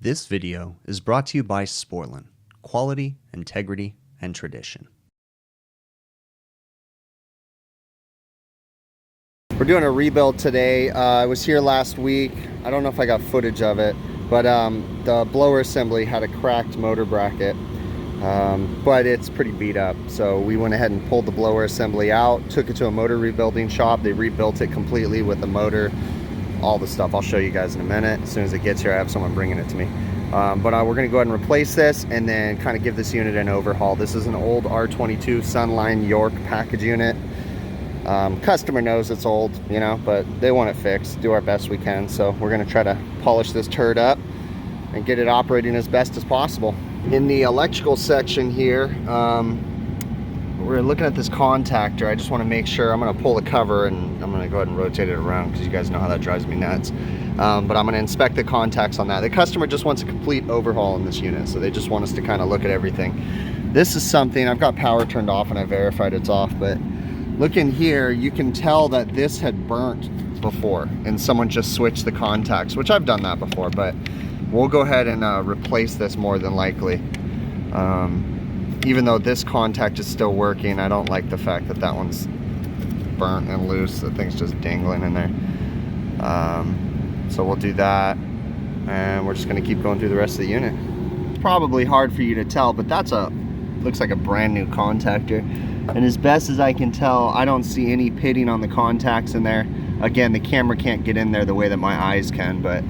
This video is brought to you by Sporlan, quality, integrity, and tradition. We're doing a rebuild today. I was here last week. I don't know if I got footage of it, but the blower assembly had a cracked motor bracket, but it's pretty beat up. So we went ahead and pulled the blower assembly out, took it to a motor rebuilding shop. They rebuilt it completely with the motor, all the stuff. I'll show you guys in a minute. As soon as it gets here, I have someone bringing it to me. But we're gonna go ahead and replace this and then kind of give this unit an overhaul. This is an old R22 Sunline York package unit. Customer knows it's old, you know, but they want it fixed. Do our best we can. So we're gonna try to polish this turd up and get it operating as best as possible. In the electrical section here, we're looking at this contactor. I just want to make sure. I'm going to pull the cover and I'm going to go ahead and rotate it around because you guys know how that drives me nuts. But I'm going to inspect the contacts on that. The customer just wants a complete overhaul in this unit, so they just want us to kind of look at everything. This is something, I've got power turned off and I verified it's off, but look in here, you can tell that this had burnt before and someone just switched the contacts, which I've done that before, but we'll go ahead and replace this more than likely. Even though this contact is still working, I don't like the fact that that one's burnt and loose. The thing's just dangling in there. So we'll do that, and we're just gonna keep going through the rest of the unit. It's probably hard for you to tell, but that's looks like a brand new contactor. And as best as I can tell, I don't see any pitting on the contacts in there. Again, the camera can't get in there the way that my eyes can, but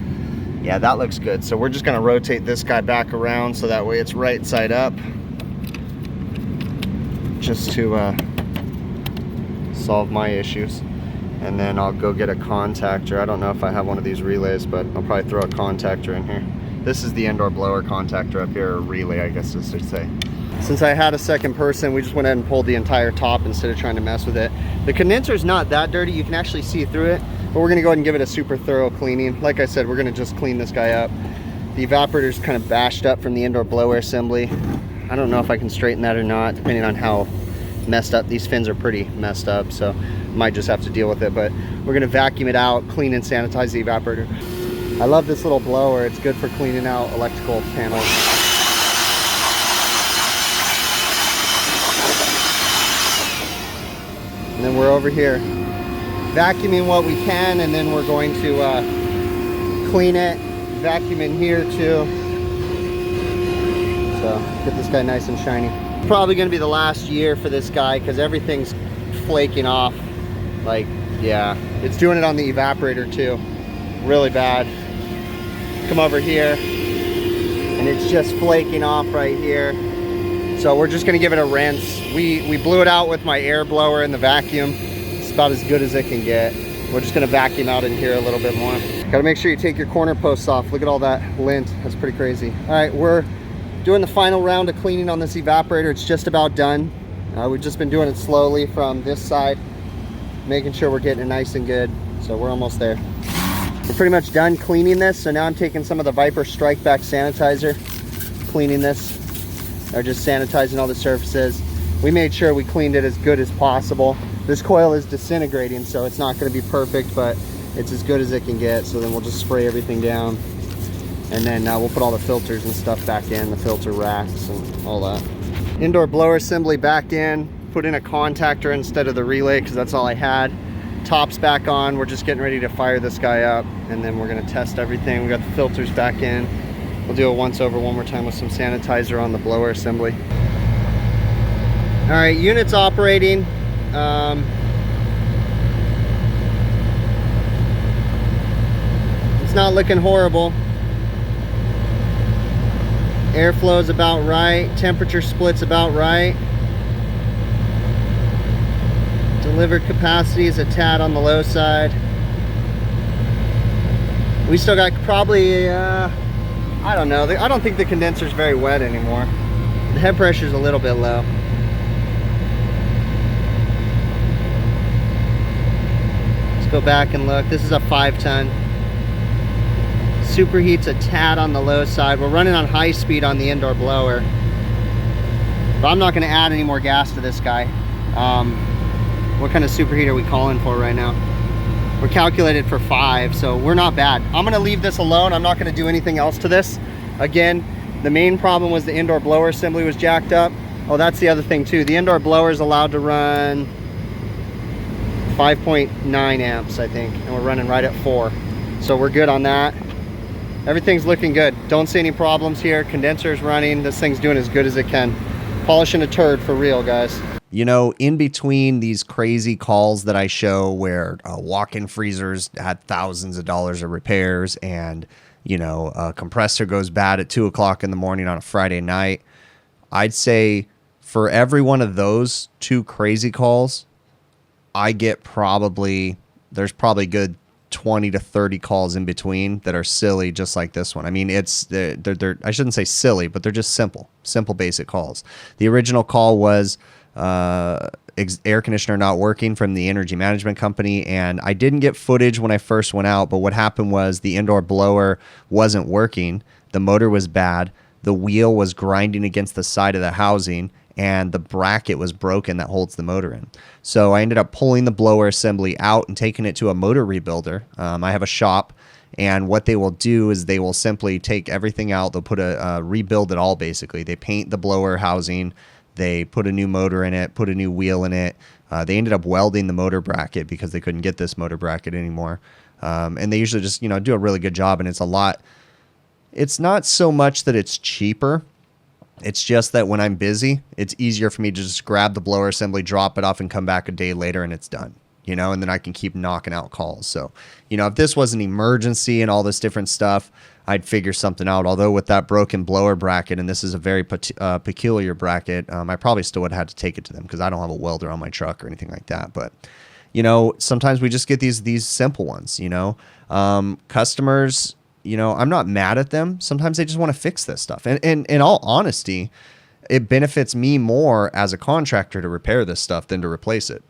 yeah, that looks good. So we're just gonna rotate this guy back around so that way it's right side up, just to solve my issues. And then I'll go get a contactor. I don't know if I have one of these relays, but I'll probably throw a contactor in here. This is the indoor blower contactor up here, or relay, I guess I should say. Since I had a second person, we just went ahead and pulled the entire top instead of trying to mess with it. The condenser's not that dirty. You can actually see through it, but we're gonna go ahead and give it a super thorough cleaning. Like I said, we're gonna just clean this guy up. The evaporator's kind of bashed up from the indoor blower assembly. I don't know if I can straighten that or not, depending on how messed up. These fins are pretty messed up, so might just have to deal with it, but we're gonna vacuum it out, clean and sanitize the evaporator. I love this little blower. It's good for cleaning out electrical panels. And then we're over here vacuuming what we can, and then we're going to clean it, vacuum in here too. So get this guy nice and shiny. Probably gonna be the last year for this guy because everything's flaking off. Like, yeah, it's doing it on the evaporator too. Really bad. Come over here and it's just flaking off right here. So we're just gonna give it a rinse. We blew it out with my air blower in the vacuum. It's about as good as it can get. We're just gonna vacuum out in here a little bit more. Gotta make sure you take your corner posts off. Look at all that lint, that's pretty crazy. All right, we're doing the final round of cleaning on this evaporator. It's just about done. We've just been doing it slowly from this side, making sure we're getting it nice and good. So we're almost there. We're pretty much done cleaning this. So now I'm taking some of the Viper Strike Back sanitizer, cleaning this. Or just sanitizing all the surfaces. We made sure we cleaned it as good as possible. This coil is disintegrating, so it's not gonna be perfect, but it's as good as it can get. So then we'll just spray everything down. And then we'll put all the filters and stuff back in, the filter racks and all that. Indoor blower assembly back in, put in a contactor instead of the relay because that's all I had. Top's back on, we're just getting ready to fire this guy up, and then we're gonna test everything. We got the filters back in. We'll do a once over one more time with some sanitizer on the blower assembly. All right, unit's operating. It's not looking horrible. Airflow is about right. Temperature split's about right. Delivered capacity is a tad on the low side. We still got probably, I don't know. I don't think the condenser's very wet anymore. The head pressure's a little bit low. Let's go back and look. This is a 5-ton. Superheat's a tad on the low side. We're running on high speed on the indoor blower, but I'm not going to add any more gas to this guy. What kind of superheat are we calling for right now? We're calculated for 5, so we're not bad. I'm gonna leave this alone. I'm not gonna do anything else to this. Again, the main problem was the indoor blower assembly was jacked up. Oh, that's the other thing too. The indoor blower is allowed to run 5.9 amps, I think, and we're running right at 4. So we're good on that. Everything's looking good. Don't see any problems here. Condenser's running. This thing's doing as good as it can. Polishing a turd for real, guys. You know, in between these crazy calls that I show where walk-in freezers had thousands of dollars of repairs and, you know, a compressor goes bad at 2 o'clock in the morning on a Friday night, I'd say for every one of those 2 crazy calls, I get there's probably good 20 to 30 calls in between that are silly, just like this one. I mean, they're I shouldn't say silly, but they're just simple basic calls. The original call was air conditioner not working from the energy management company, and I didn't get footage when I first went out, but what happened was the indoor blower wasn't working, the motor was bad, the wheel was grinding against the side of the housing, and the bracket was broken that holds the motor in. So I ended up pulling the blower assembly out and taking it to a motor rebuilder. I have a shop, and what they will do is they will simply take everything out. They'll put rebuild it all, basically. They paint the blower housing, they put a new motor in it, put a new wheel in it. They ended up welding the motor bracket because they couldn't get this motor bracket anymore. And they usually just, you know, do a really good job, and it's a lot. It's not so much that it's cheaper. It's just that when I'm busy, it's easier for me to just grab the blower assembly, drop it off, and come back a day later, and it's done, you know, and then I can keep knocking out calls. So, you know, if this was an emergency and all this different stuff, I'd figure something out. Although with that broken blower bracket, and this is a very peculiar bracket, I probably still would have had to take it to them because I don't have a welder on my truck or anything like that. But, you know, sometimes we just get these simple ones, you know. Customers, you know, I'm not mad at them. Sometimes they just want to fix this stuff. And in all honesty, it benefits me more as a contractor to repair this stuff than to replace it.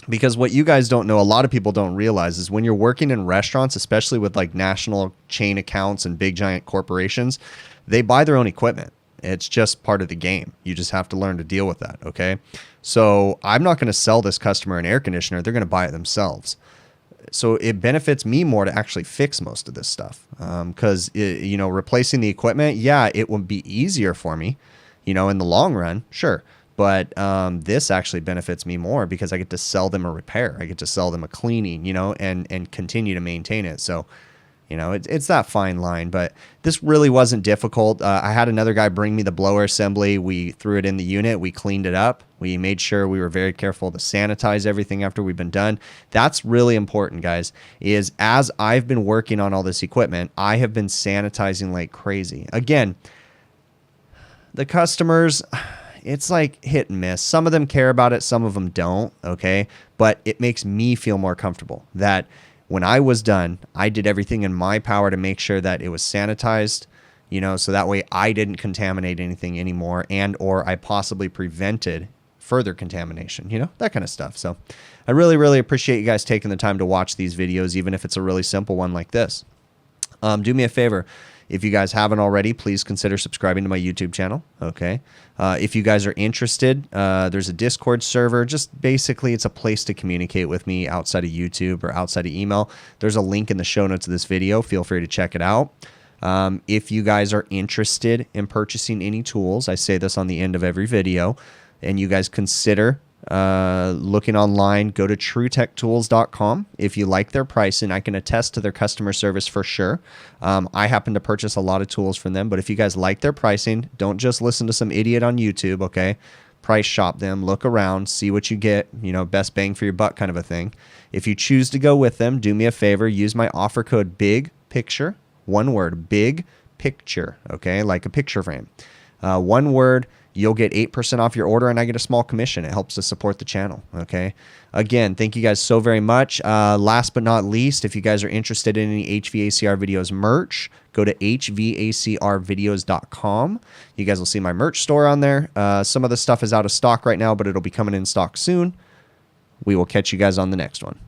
Because what you guys don't know, a lot of people don't realize, is when you're working in restaurants, especially with like national chain accounts and big giant corporations, they buy their own equipment. It's just part of the game. You just have to learn to deal with that, okay? So I'm not going to sell this customer an air conditioner. They're going to buy it themselves. So it benefits me more to actually fix most of this stuff because, you know, replacing the equipment, yeah, it would be easier for me, you know, in the long run, sure. But this actually benefits me more because I get to sell them a repair. I get to sell them a cleaning, you know, and continue to maintain it. So, you know, it's that fine line. But this really wasn't difficult. I had another guy bring me the blower assembly. We threw it in the unit. We cleaned it up. We made sure we were very careful to sanitize everything after we've been done. That's really important, guys, is as I've been working on all this equipment, I have been sanitizing like crazy. Again, the customers, it's like hit and miss. Some of them care about it. Some of them don't. Okay. But it makes me feel more comfortable that when I was done, I did everything in my power to make sure that it was sanitized, you know, so that way I didn't contaminate anything anymore, and or I possibly prevented further contamination, you know, that kind of stuff. So I really, really appreciate you guys taking the time to watch these videos, even if it's a really simple one like this. Do me a favor. If you guys haven't already, please consider subscribing to my YouTube channel, okay? If you guys are interested, there's a Discord server. Just basically, it's a place to communicate with me outside of YouTube or outside of email. There's a link in the show notes of this video. Feel free to check it out. If you guys are interested in purchasing any tools, I say this on the end of every video, and you guys consider looking online, go to TrueTechTools.com. If you like their pricing, I can attest to their customer service for sure. I happen to purchase a lot of tools from them, but if you guys like their pricing, don't just listen to some idiot on YouTube, okay? Price shop them, look around, see what you get, you know, best bang for your buck kind of a thing. If you choose to go with them, do me a favor, use my offer code BIGPICTURE, one word, big picture, okay? Like a picture frame. One word. You'll get 8% off your order, and I get a small commission. It helps to support the channel, okay? Again, thank you guys so very much. Last but not least, if you guys are interested in any HVACR videos merch, go to hvacrvideos.com. You guys will see my merch store on there. Some of the stuff is out of stock right now, but it'll be coming in stock soon. We will catch you guys on the next one.